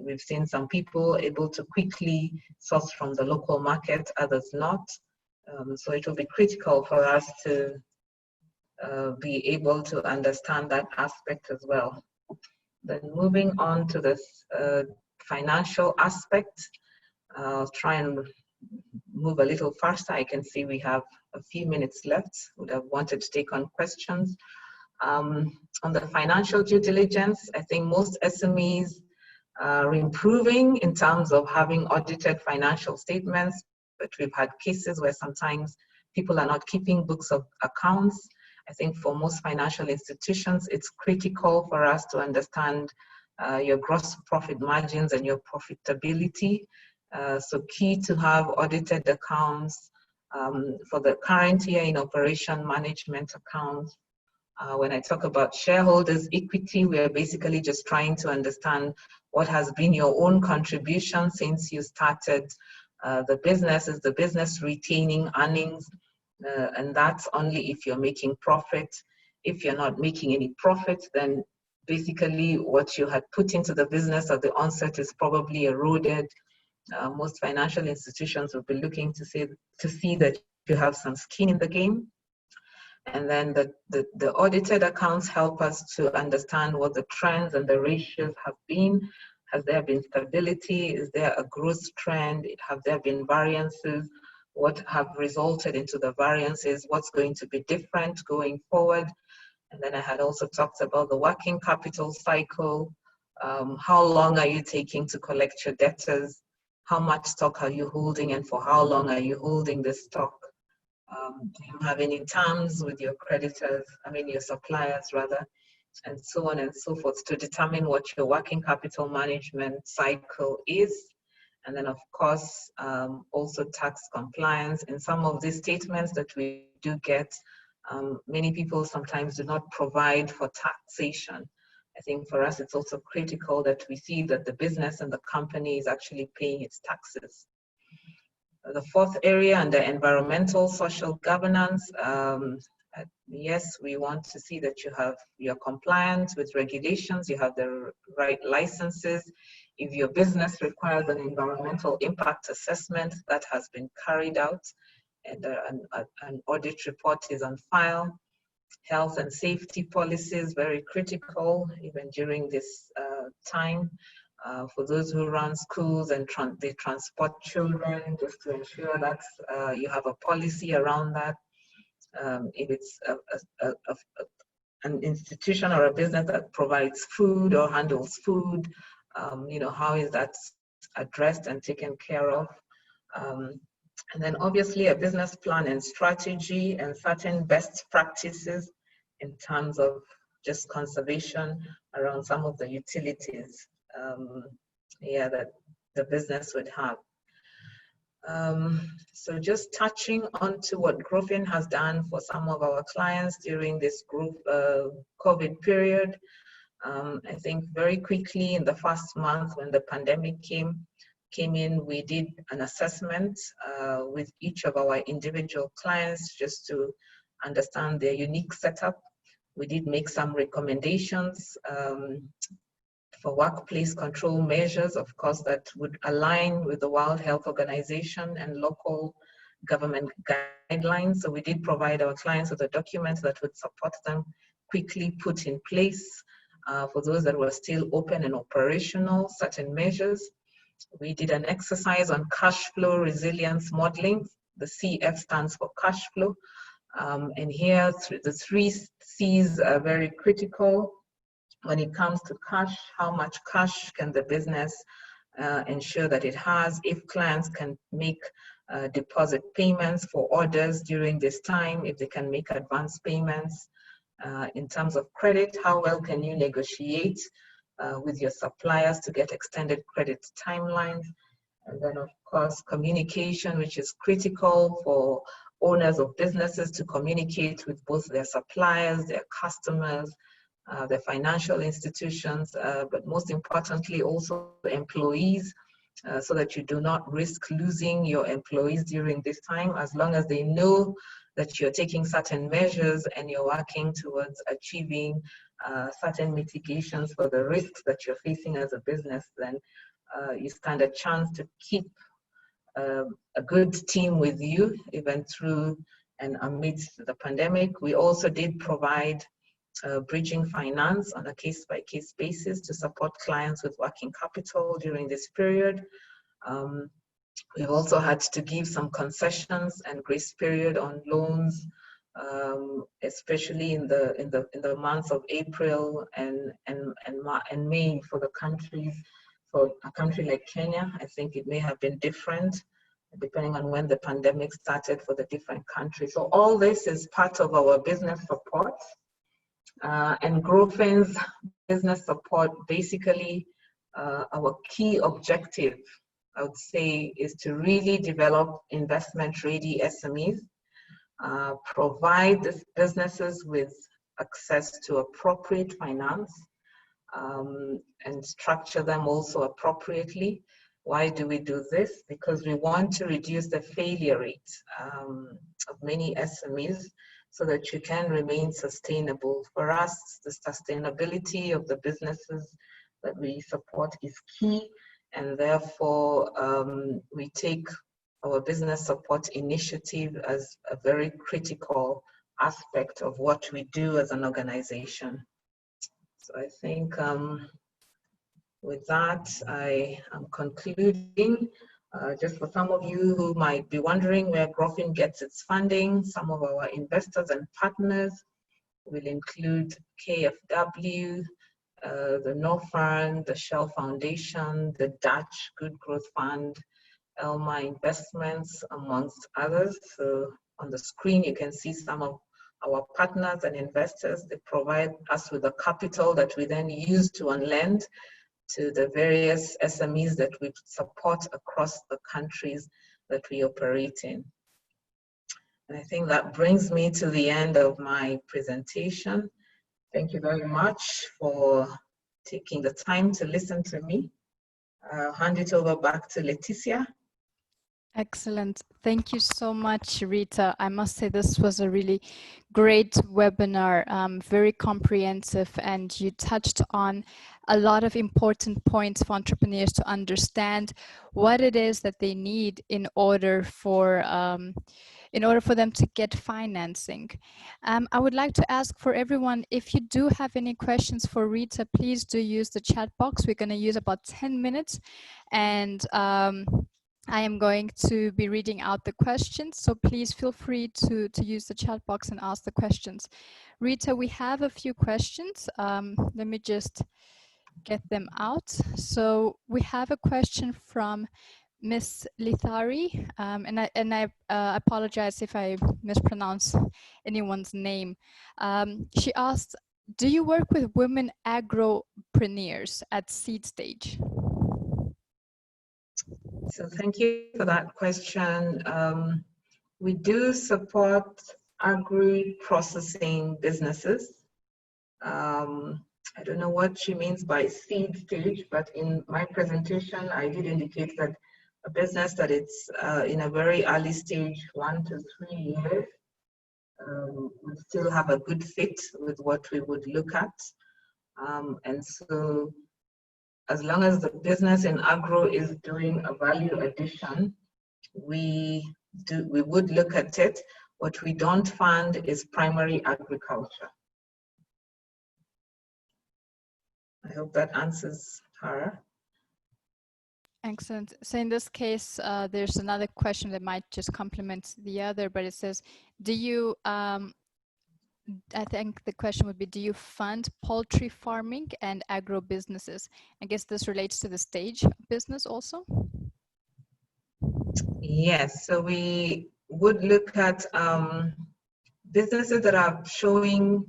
We've seen some people able to quickly source from the local market, others not. So it will be critical for us to be able to understand that aspect as well. Then moving on to this financial aspect, I'll try and move a little faster. I can see we have a few minutes left. Would have wanted to take on questions. On the financial due diligence, I think most SMEs are improving in terms of having audited financial statements, but we've had cases where sometimes people are not keeping books of accounts. I think for most financial institutions, it's critical for us to understand your gross profit margins and your profitability. So key to have audited accounts for the current year in operation management accounts. When I talk about shareholders' equity, we are basically just trying to understand what has been your own contribution since you started the business. Is the business retaining earnings? And that's only if you're making profit. If you're not making any profit, then basically what you had put into the business at the onset is probably eroded. Most financial institutions will be looking to see that you have some skin in the game. And then the audited accounts help us to understand what the trends and the ratios have been. Has there been stability? Is there a growth trend? Have there been variances? What have resulted into the variances? What's going to be different going forward? And then I had also talked about the working capital cycle. How long are you taking to collect your debtors? How much stock are you holding, and for how long are you holding this stock? Do you have any terms with your creditors, your suppliers rather, and so on and so forth, to determine what your working capital management cycle is. And then of course, also tax compliance. In some of these statements that we do get, many people sometimes do not provide for taxation. I think for us, it's also critical that we see that the business and the company is actually paying its taxes. The fourth area under environmental social governance, yes, we want to see that you're compliant with regulations, you have the right licenses. If your business requires an environmental impact assessment, that has been carried out, and an audit report is on file. Health and safety policies, very critical, even during this time. For those who run schools and they transport children, just to ensure that you have a policy around that. If it's an institution or a business that provides food or handles food, how is that addressed and taken care of? And then obviously a business plan and strategy and certain best practices in terms of just conservation around some of the utilities that the business would have. So just touching on to what GroFin has done for some of our clients during this COVID period. I think very quickly in the first month when the pandemic came in, we did an assessment with each of our individual clients just to understand their unique setup. We did make some recommendations for workplace control measures, of course, that would align with the World Health Organization and local government guidelines. So we did provide our clients with a document that would support them quickly put in place for those that were still open and operational, certain measures. We did an exercise on cash flow resilience modeling. The CF stands for cash flow. And here, the 3 C's are very critical. When it comes to cash, how much cash can the business ensure that it has? If clients can make deposit payments for orders during this time, if they can make advance payments. In terms of credit, how well can you negotiate with your suppliers to get extended credit timelines? And then, of course, communication, which is critical for owners of businesses to communicate with both their suppliers, their customers, their financial institutions, but most importantly, also employees, so that you do not risk losing your employees during this time, as long as they know that you're taking certain measures and you're working towards achieving certain mitigations for the risks that you're facing as a business, then you stand a chance to keep a good team with you, even through and amidst the pandemic. We also did provide bridging finance on a case-by-case basis to support clients with working capital during this period. We've also had to give some concessions and grace period on loans, especially in the months of April and May for the countries. For a country like Kenya, I think it may have been different depending on when the pandemic started for the different countries. So all this is part of our business support. And GroFin's business support, basically, our key objective, I would say, is to really develop investment-ready SMEs, provide businesses with access to appropriate finance, and structure them also appropriately. Why do we do this? Because we want to reduce the failure rate of many SMEs so that you can remain sustainable. For us, the sustainability of the businesses that we support is key, and therefore we take our business support initiative as a very critical aspect of what we do as an organization. So I think with that, I am concluding. Just for some of you who might be wondering where GroFin gets its funding, some of our investors and partners will include KfW, the Northern, the Shell Foundation, the Dutch Good Growth Fund, Elma Investments, amongst others. So on the screen, you can see some of our partners and investors. They provide us with the capital that we then use to lend to the various SMEs that we support across the countries that we operate in. And I think that brings me to the end of my presentation. Thank you very much for taking the time to listen to me. I'll hand it over back to Leticia. Excellent. Thank you so much, Rita. I must say this was a really great webinar, very comprehensive, and you touched on a lot of important points for entrepreneurs to understand what it is that they need in order for them to get financing. I would like to ask for everyone, if you do have any questions for Rita, please do use the chat box. We're going to use about 10 minutes, and I am going to be reading out the questions, so please feel free to use the chat box and ask the questions. Rita, we have a few questions. Let me just get them out. So we have a question from Miss Lithari, and I apologize if I mispronounce anyone's name. She asked, do you work with women agropreneurs at seed stage? So thank you for that question. We do support agri-processing businesses. I don't know what she means by seed stage, but in my presentation, I did indicate that a business that it's in a very early stage, 1 to 3 years, would still have a good fit with what we would look at. And so as long as the business in agro is doing a value addition, we would look at it. What we don't fund is primary agriculture. I hope that answers her. Excellent. So in this case, there's another question that might just complement the other, but it says, do you, I think the question would be, do you fund poultry farming and agro businesses? I guess this relates to the stage business also. Yes, so we would look at businesses that are showing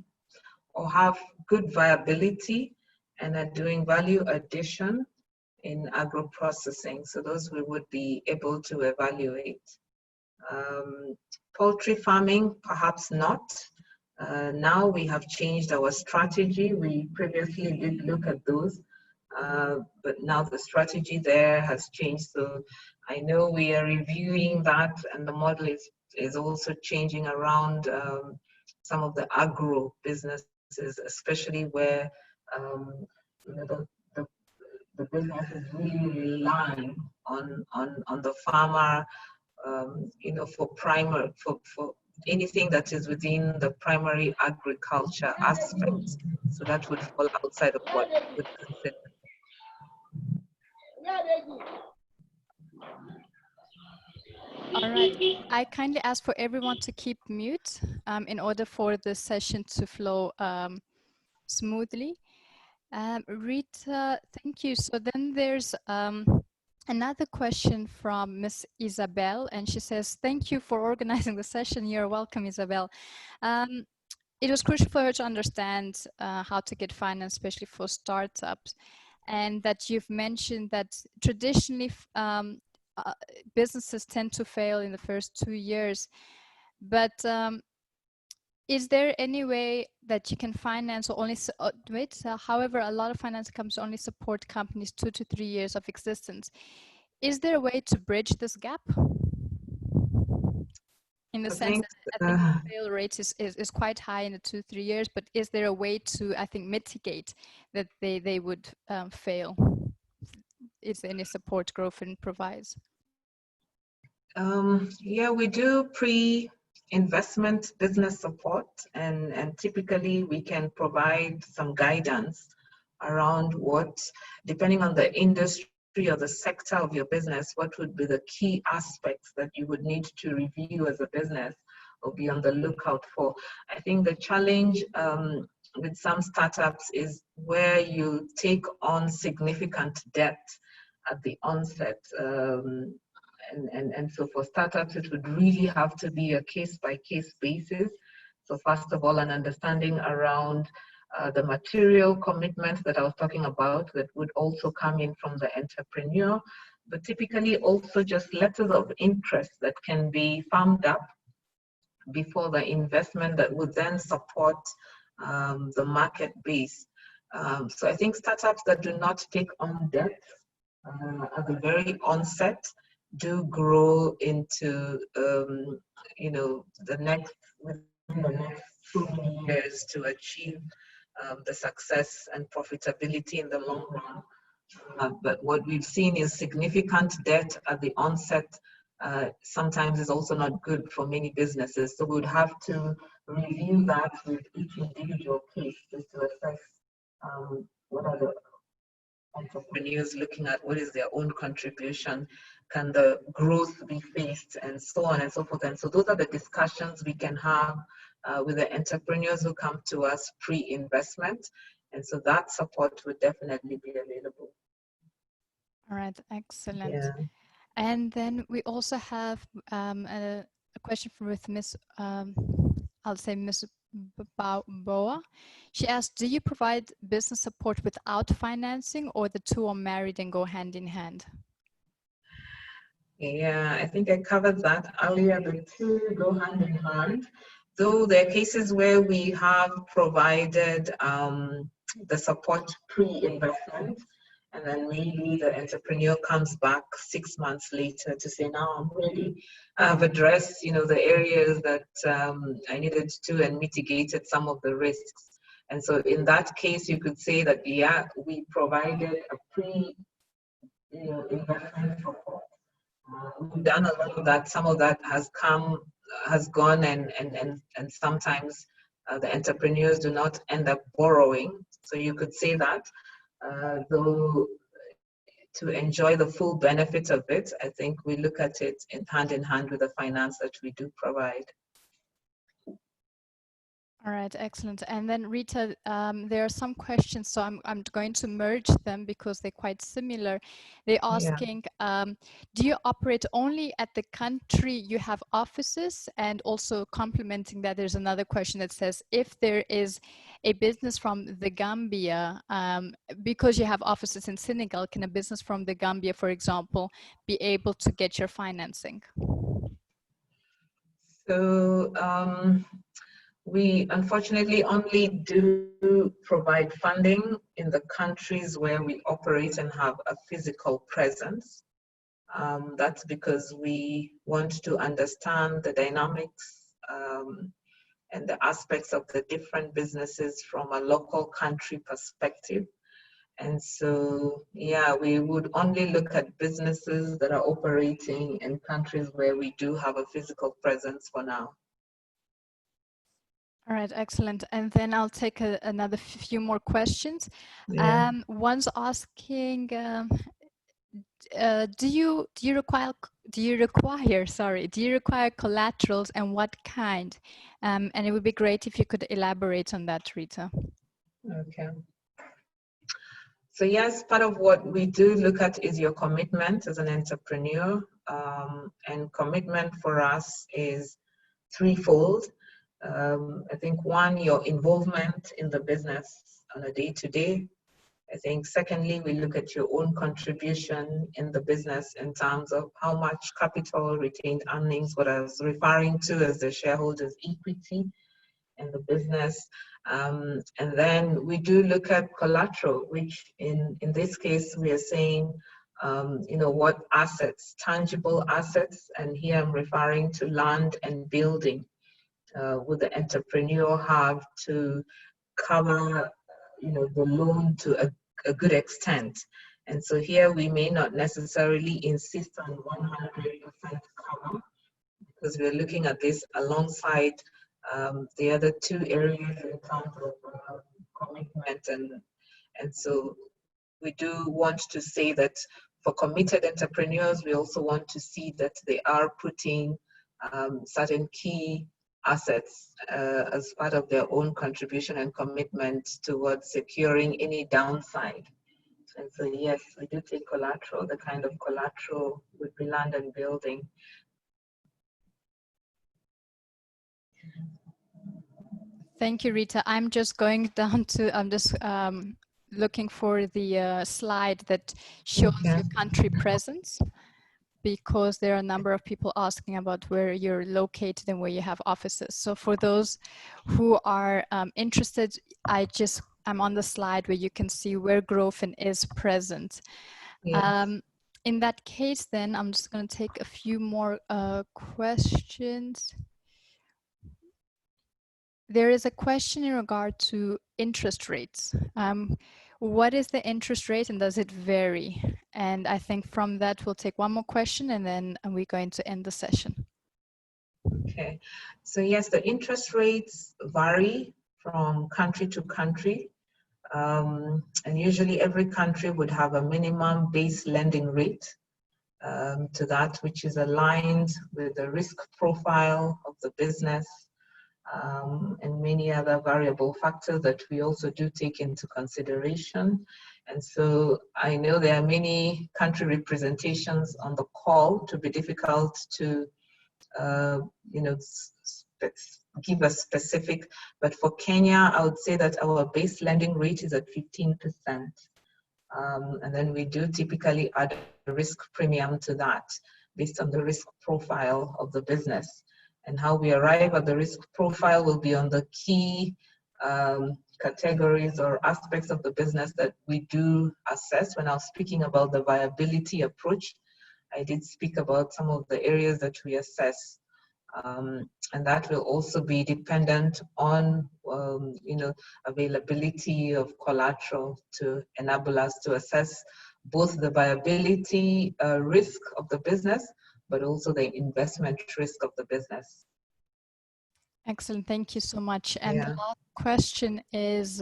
or have good viability and are doing value addition in agro-processing. So those we would be able to evaluate. Poultry farming, perhaps not. Now we have changed our strategy. We previously did look at those, but now the strategy there has changed. So I know we are reviewing that, and the model is also changing around some of the agro businesses, especially where you know, the business is really relying on the farmer, you know, for anything that is within the primary agriculture aspect. So that would fall outside of what we would consider. All right. I kindly ask for everyone to keep mute in order for the session to flow smoothly. Rita, thank you. So then there's another question from Miss Isabel, and she says, thank you for organizing the session. You're welcome, Isabel. It was crucial for her to understand how to get finance, especially for startups, and that you've mentioned that traditionally businesses tend to fail in the first 2 years. But is there any way that you can finance or only however, a lot of finance companies only support companies 2 to 3 years of existence. Is there a way to bridge this gap? In the sense that I think the fail rate is quite high in the 2-3 years, but is there a way to, I think, mitigate that they would fail? Is there any support GroFin provides? Yeah, we do pre-investment business support, and typically we can provide some guidance around what, depending on the industry or the sector of your business, what would be the key aspects that you would need to review as a business or be on the lookout for. I think the challenge with some startups is where you take on significant debt at the onset. And so for startups, it would really have to be a case-by-case basis. So first of all, an understanding around the material commitments that I was talking about that would also come in from the entrepreneur, but typically also just letters of interest that can be farmed up before the investment that would then support the market base. So I think startups that do not take on debt at the very onset do grow into, you know, within the next 2 years to achieve the success and profitability in the long run. But what we've seen is significant debt at the onset sometimes is also not good for many businesses. So we would have to review that with each individual case just to assess what are the entrepreneurs looking at, what is their own contribution, can the growth be faced, and so on and so forth. And so those are the discussions we can have with the entrepreneurs who come to us pre-investment. And so that support would definitely be available. All right, excellent. Yeah. And then we also have a question from Miss, I'll say Miss Boa. She asked, do you provide business support without financing, or the two are married and go hand in hand? Yeah, I think I covered that earlier. The two go hand in hand. Though there are cases where we have provided the support pre-investment, and then maybe the entrepreneur comes back 6 months later to say, now I'm ready. I've addressed, you know, the areas that I needed to and mitigated some of the risks. And so in that case, you could say that, yeah, we provided a investment support. We've done a lot of that. Some of that has gone, and sometimes the entrepreneurs do not end up borrowing. So you could say that, though, to enjoy the full benefit of it, I think we look at it in hand with the finance that we do provide. All All right, excellent. And then Rita, there are some questions, so I'm going to merge them because they're quite similar. They're Yeah. asking, do you operate only at the country you have offices? And also complementing that, there's another question that says, if there is a business from the Gambia, because you have offices in Senegal, can a business from the Gambia, for example, be able to get your financing? So we unfortunately only do provide funding in the countries where we operate and have a physical presence. That's because we want to understand the dynamics and the aspects of the different businesses from a local country perspective. And so, yeah, we would only look at businesses that are operating in countries where we do have a physical presence for now. All right, excellent. And then I'll take another few more questions. Yeah. One's asking, do you require collaterals, and what kind? And it would be great if you could elaborate on that, Rita. Okay. So yes, part of what we do look at is your commitment as an entrepreneur. And commitment for us is threefold. I think one, your involvement in the business on a day-to-day. I think secondly, we look at your own contribution in the business in terms of how much capital, retained earnings, what I was referring to as the shareholders' equity in the business. And then we do look at collateral, which in this case, we are saying, what assets, tangible assets, and here I'm referring to land and building, would the entrepreneur have to cover, the loan to a good extent. And so here we may not necessarily insist on 100% cover, because we're looking at this alongside the other two areas in terms of commitment. And so we do want to say that for committed entrepreneurs, we also want to see that they are putting certain key assets as part of their own contribution and commitment towards securing any downside. And so yes, we do take collateral. The kind of collateral would be land and building. Thank you, Rita. I'm just going down to, I'm just looking for the slide that shows your country presence, because there are a number of people asking about where you're located and where you have offices. So for those who are interested, I'm on the slide where you can see where GroFin is present. Yes. In that case, then I'm just going to take a few more questions. There is a question in regard to interest rates. What is the interest rate and does it vary? And I think from that, we'll take one more question and then we're going to end the session. Okay, so yes, the interest rates vary from country to country. And usually every country would have a minimum base lending rate to that, which is aligned with the risk profile of the business, and many other variable factors that we also do take into consideration. And so I know there are many country representations on the call to be difficult to give a specific, but for Kenya, I would say that our base lending rate is at 15%. And then we do typically add a risk premium to that based on the risk profile of the business. And how we arrive at the risk profile will be on the key categories or aspects of the business that we do assess. When I was speaking about the viability approach, I did speak about some of the areas that we assess. And that will also be dependent on, availability of collateral to enable us to assess both the viability risk of the business, but also the investment risk of the business. Excellent, thank you so much. And Yeah. the last question is,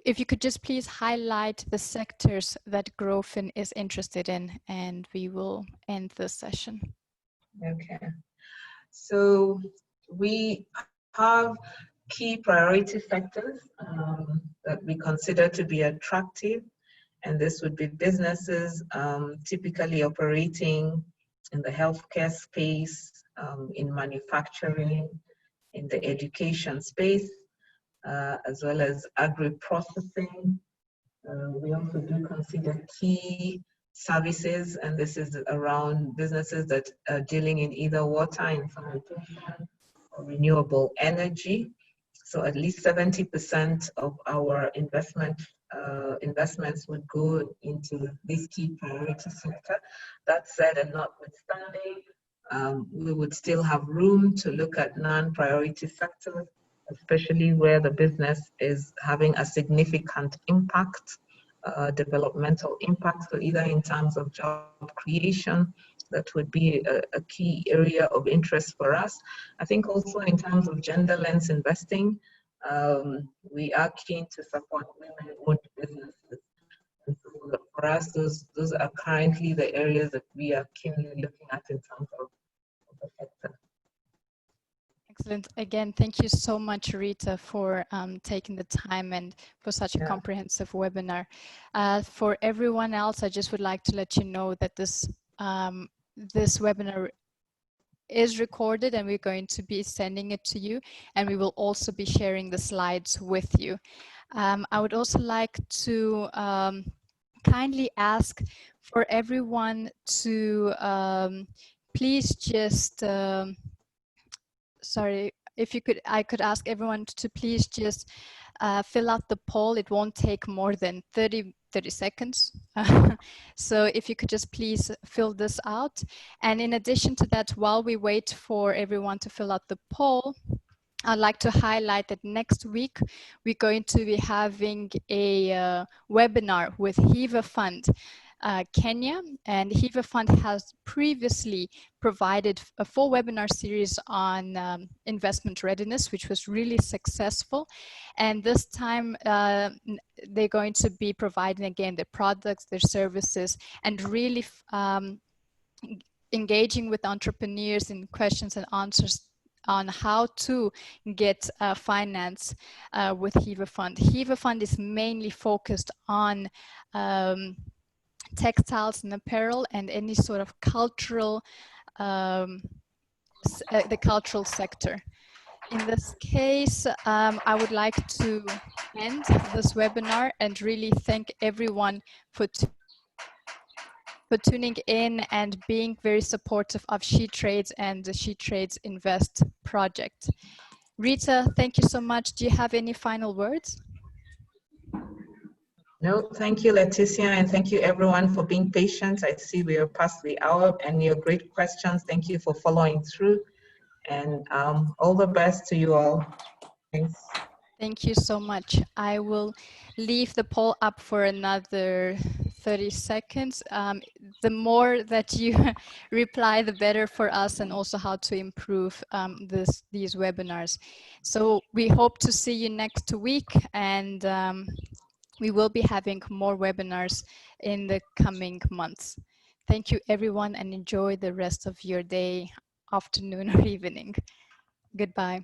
if you could just please highlight the sectors that GroFin is interested in, and we will end this session. Okay. So we have key priority sectors that we consider to be attractive. And this would be businesses typically operating in the healthcare space, in manufacturing, in the education space, as well as agri-processing. We also do consider key services, and this is around businesses that are dealing in either water and sanitation or renewable energy. So at least 70% of our investments would go into this key priority sector. That said, and notwithstanding, we would still have room to look at non-priority sectors, especially where the business is having a significant impact, developmental impact, so either in terms of job creation, that would be a key area of interest for us. I think also in terms of gender lens investing, we are keen to support women-owned businesses. And so for us, those are currently the areas that we are keenly looking at in terms of the sector. Excellent. Again, thank you so much, Rita, for taking the time and for such a comprehensive webinar. For everyone else, I just would like to let you know that this webinar is recorded and we're going to be sending it to you, and we will also be sharing the slides with you. I would also like to kindly ask for everyone to please just sorry, if you could, I could ask everyone to please just fill out the poll. It won't take more than 30 seconds. So if you could just please fill this out. And in addition to that, while we wait for everyone to fill out the poll, I'd like to highlight that next week we're going to be having a webinar with Hiva Fund Kenya, and Hiva Fund has previously provided a full webinar series on investment readiness, which was really successful. And this time they're going to be providing again their products, their services, and really engaging with entrepreneurs in questions and answers on how to get finance with Hiva Fund. Hiva Fund is mainly focused on textiles and apparel and any sort of cultural, the cultural sector. In this case, I would like to end this webinar and really thank everyone for tuning in and being very supportive of SheTrades and the SheTrades Invest project. Rita, thank you so much. Do you have any final words? No, thank you, Leticia, and thank you everyone for being patient. I see we are past the hour and your great questions. Thank you for following through, and all the best to you all. Thanks. Thank you so much. I will leave the poll up for another 30 seconds. The more that you reply, the better for us, and also how to improve these webinars. So we hope to see you next week, and we will be having more webinars in the coming months. Thank you, everyone, and enjoy the rest of your day, afternoon, or evening. Goodbye.